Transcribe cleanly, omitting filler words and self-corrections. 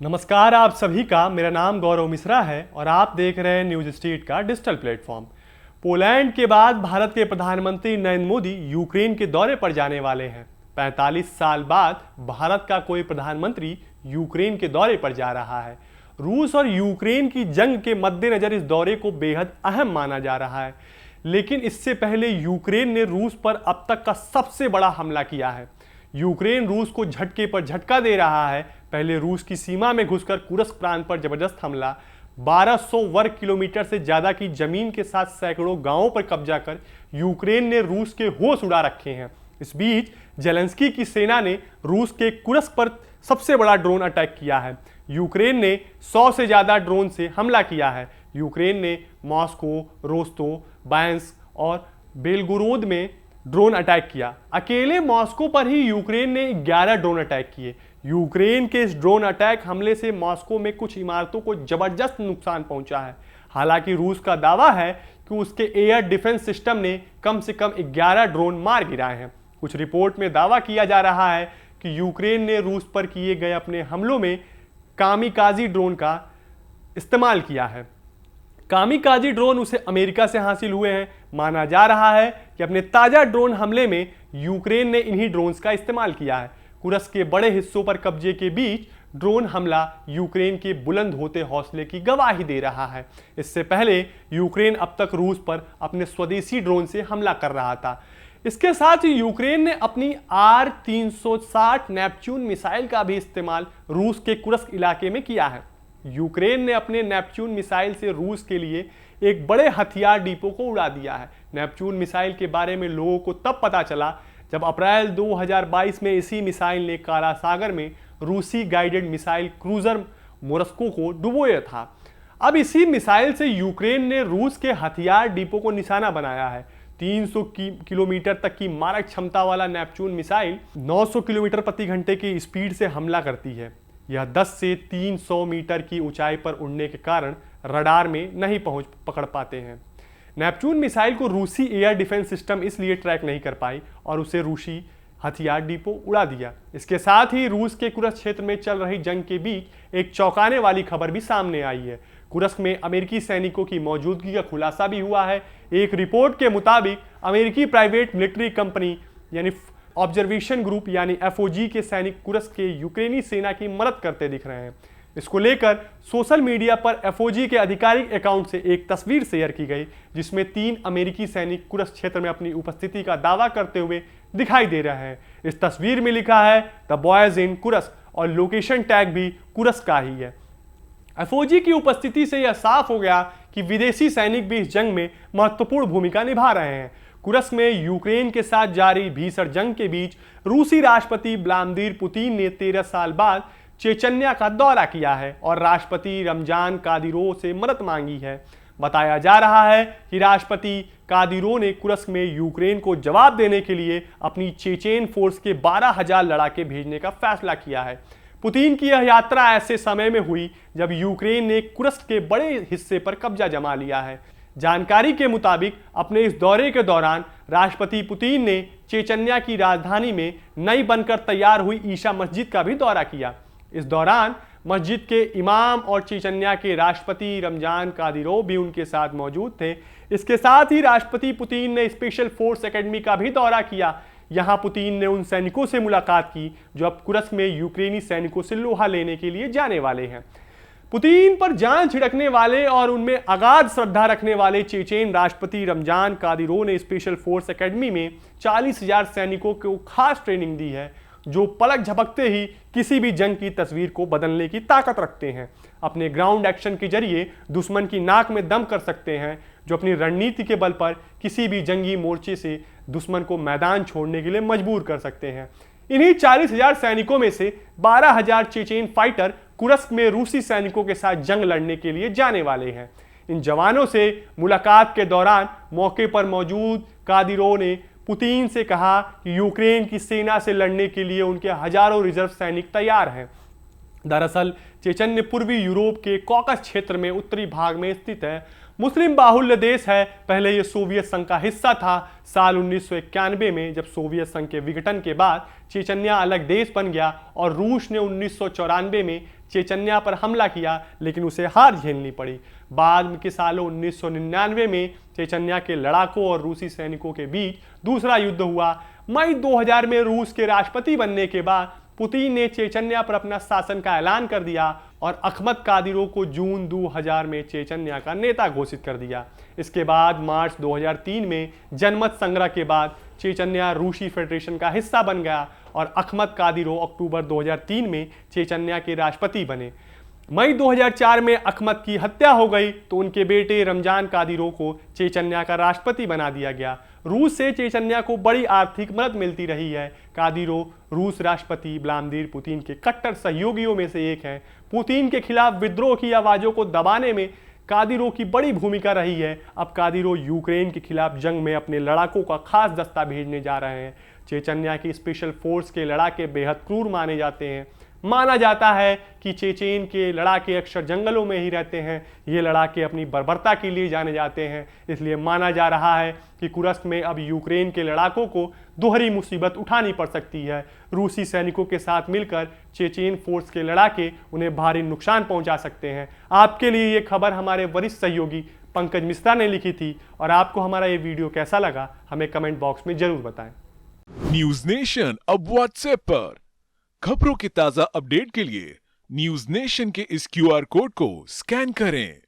नमस्कार आप सभी का। मेरा नाम गौरव मिश्रा है और आप देख रहे हैं न्यूज स्ट्रीट का डिजिटल प्लेटफॉर्म। पोलैंड के बाद भारत के प्रधानमंत्री नरेंद्र मोदी यूक्रेन के दौरे पर जाने वाले हैं। 45 साल बाद भारत का कोई प्रधानमंत्री यूक्रेन के दौरे पर जा रहा है। रूस और यूक्रेन की जंग के मद्देनजर इस दौरे को बेहद अहम माना जा रहा है, लेकिन इससे पहले यूक्रेन ने रूस पर अब तक का सबसे बड़ा हमला किया है। यूक्रेन रूस को झटके पर झटका दे रहा है। पहले रूस की सीमा में घुसकर कुर्स्क प्रांत पर जबरदस्त हमला, 1200 वर्ग किलोमीटर से ज्यादा की जमीन के साथ सैकड़ों गांवों पर कब्जा कर यूक्रेन ने रूस के होश उड़ा रखे हैं। इस बीच जेलेंस्की की सेना ने रूस के कुर्स्क पर सबसे बड़ा ड्रोन अटैक किया है। यूक्रेन ने 100 से ज्यादा ड्रोन से हमला किया है। यूक्रेन ने मॉस्को, रोस्तोव, बायंस्क और बेलगोरोद में ड्रोन अटैक किया। अकेले मॉस्को पर ही यूक्रेन ने 11 ड्रोन अटैक किए। यूक्रेन के इस ड्रोन अटैक हमले से मॉस्को में कुछ इमारतों को जबरदस्त नुकसान पहुंचा है। हालांकि रूस का दावा है कि उसके एयर डिफेंस सिस्टम ने कम से कम 11 ड्रोन मार गिराए हैं। कुछ रिपोर्ट में दावा किया जा रहा है कि यूक्रेन ने रूस पर किए गए अपने हमलों में कामिकाजी ड्रोन का इस्तेमाल किया है। कामिकाजी ड्रोन उसे अमेरिका से हासिल हुए हैं। माना जा रहा है कि अपने ताजा ड्रोन हमले में यूक्रेन ने इन्हीं ड्रोन्स का इस्तेमाल किया है। कुर्स्क के बड़े हिस्सों पर कब्जे के बीच ड्रोन हमला यूक्रेन के बुलंद होते हौसले की गवाही दे रहा है। इससे पहले यूक्रेन अब तक रूस पर अपने स्वदेशी ड्रोन से हमला कर रहा था। इसके साथ ही यूक्रेन ने अपनी R-360 नेपच्यून मिसाइल का भी इस्तेमाल रूस के कुर्स्क इलाके में किया है। यूक्रेन ने अपने नेपच्यून मिसाइल से रूस के लिए एक बड़े हथियार डिपो को उड़ा दिया है। नेपच्यून मिसाइल के बारे में लोगों को तब पता चला जब अप्रैल 2022 में इसी मिसाइल ने काला सागर में रूसी गाइडेड मिसाइल क्रूजर मोरस्को को डुबोया था। अब इसी मिसाइल से यूक्रेन ने रूस के हथियार डिपो को निशाना बनाया है। 300 किलोमीटर तक की मारक क्षमता वाला नेपच्यून मिसाइल 900 किलोमीटर प्रति घंटे की स्पीड से हमला करती है। यह 10 से 300 मीटर की ऊंचाई पर उड़ने के कारण रडार में नहीं पकड़ पाते हैं। नेपच्यून मिसाइल को रूसी एयर डिफेंस सिस्टम इसलिए ट्रैक नहीं कर पाई और उसे रूसी हथियार डिपो उड़ा दिया। इसके साथ ही रूस के कुर्स्क क्षेत्र में चल रही जंग के बीच एक चौंकाने वाली खबर भी सामने आई है। कुर्स्क में अमेरिकी सैनिकों की मौजूदगी का खुलासा भी हुआ है। एक रिपोर्ट के मुताबिक अमेरिकी प्राइवेट मिलिट्री कंपनी यानी ऑब्जर्वेशन ग्रुप यानी FOG के सैनिक कुर्स्क के यूक्रेनी सेना की मदद करते दिख रहे हैं। इसको लेकर सोशल मीडिया पर FOG के आधिकारिक अकाउंट से एक तस्वीर शेयर की गई, जिसमें 3 अमेरिकी सैनिक कुर्स्क क्षेत्र में अपनी उपस्थिति का दावा करते हुए दिखाई दे रहे हैं। इस तस्वीर में लिखा है द बॉयज इन कुर्स्क और लोकेशन टैग भी कुर्स्क का ही है। FOG की उपस्थिति से यह साफ हो गया कि विदेशी सैनिक भी इस जंग में महत्वपूर्ण भूमिका निभा रहे हैं। कुर्स्क में यूक्रेन के साथ जारी भीषण जंग के बीच रूसी राष्ट्रपति व्लादिमीर पुतिन ने 13 साल बाद चेचन्या का दौरा किया है और राष्ट्रपति रमजान कादिरोव से मदद मांगी है। बताया जा रहा है कि राष्ट्रपति कादिरोव ने कुर्स्क में यूक्रेन को जवाब देने के लिए अपनी चेचेन फोर्स के 12,000 लड़ाके भेजने का फैसला किया है। पुतिन की यह यात्रा ऐसे समय में हुई जब यूक्रेन ने कुर्स्क के बड़े हिस्से पर कब्जा जमा लिया है। जानकारी के मुताबिक अपने इस दौरे के दौरान राष्ट्रपति पुतिन ने चेचन्या की राजधानी में नई बनकर तैयार हुई ईशा मस्जिद का भी दौरा किया। इस दौरान मस्जिद के इमाम और चेचन्या के राष्ट्रपति रमजान कादिरोव भी उनके साथ मौजूद थे। इसके साथ ही राष्ट्रपति पुतिन ने स्पेशल फोर्स एकेडमी का भी दौरा किया। यहां पुतिन ने उन सैनिकों से मुलाकात की जो अब कुर्स्क में यूक्रेनी सैनिकों से लोहा लेने के लिए जाने वाले हैं। पुतिन पर जान छिड़कने वाले और उनमें अगाध श्रद्धा रखने वाले चेचेन राष्ट्रपति रमजान कादिरोव ने स्पेशल फोर्स एकेडमी में 40,000 सैनिकों को खास ट्रेनिंग दी है, जो पलक झपकते ही किसी भी जंग की तस्वीर को बदलने की ताकत रखते हैं। अपने ग्राउंड एक्शन के जरिए दुश्मन की नाक में दम कर सकते हैं, जो अपनी रणनीति के बल पर किसी भी जंगी मोर्चे से दुश्मन को मैदान छोड़ने के लिए मजबूर कर सकते हैं। इन्हीं 40,000 सैनिकों में से 12,000 चेचेन फाइटर कुर्स्क में रूसी सैनिकों के साथ जंग लड़ने के लिए जाने वाले हैं। इन जवानों से मुलाकात के दौरान मौके पर मौजूद कादिरोव ने पुतिन से कहा कि यूक्रेन की सेना से लड़ने के लिए उनके हजारों रिजर्व सैनिक तैयार हैं। दरअसल चेचन्य पूर्वी यूरोप के कॉकस क्षेत्र में उत्तरी भाग में स्थित है। मुस्लिम बाहुल्य देश है। पहले यह सोवियत संघ का हिस्सा था। साल 1991 में जब सोवियत संघ के विघटन के बाद चेचन्या अलग देश बन गया और रूस ने 1994 में चेचन्या पर हमला किया, लेकिन उसे हार झेलनी पड़ी। बाद के सालों 1999 में चेचन्या के लड़ाकों और रूसी सैनिकों के बीच दूसरा युद्ध हुआ। मई 2000 में रूस के राष्ट्रपति बनने के बाद पुतिन ने चेचन्या पर अपना शासन का ऐलान कर दिया और अखमत कादिरोव को जून 2000 में चेचन्या का नेता घोषित कर दिया। इसके बाद मार्च 2003 में जनमत संग्रह के बाद चेचन्या रूसी फेडरेशन का हिस्सा बन गया और अखमत कादिरोव अक्टूबर 2003 में चेचन्या के राष्ट्रपति बने। मई 2004 में अखमत की हत्या हो गई तो उनके बेटे रमजान कादिरोव को चेचन्या का राष्ट्रपति बना दिया गया। रूस से चेचन्या को बड़ी आर्थिक मदद मिलती रही है। कादिरोव रूस राष्ट्रपति व्लादिमीर पुतिन के कट्टर सहयोगियों में से एक हैं। पुतिन के खिलाफ विद्रोह की आवाजों को दबाने में कादिरोव की बड़ी भूमिका रही है। अब कादिरोव यूक्रेन के खिलाफ जंग में अपने लड़ाकों का खास दस्ता भेजने जा रहे हैं। चेचन्या की स्पेशल फोर्स के लड़ाके बेहद क्रूर माने जाते हैं। माना जाता है कि चेचेन के लड़ाके अक्सर जंगलों में ही रहते हैं। ये लड़ाके अपनी बर्बरता के लिए जाने जाते हैं, इसलिए माना जा रहा है कि कुर्स्क में अब यूक्रेन के लड़ाकों को दोहरी मुसीबत उठानी पड़ सकती है। रूसी सैनिकों के साथ मिलकर चेचेन फोर्स के लड़ाके उन्हें भारी नुकसान पहुंचा सकते हैं। आपके लिए ये खबर हमारे वरिष्ठ सहयोगी पंकज मिश्रा ने लिखी थी और आपको हमारा ये वीडियो कैसा लगा हमें कमेंट बॉक्स में जरूर बताएं। न्यूज नेशन अब व्हाट्सएप पर खबरों के ताजा अपडेट के लिए न्यूज नेशन के इस क्यूआर कोड को स्कैन करें।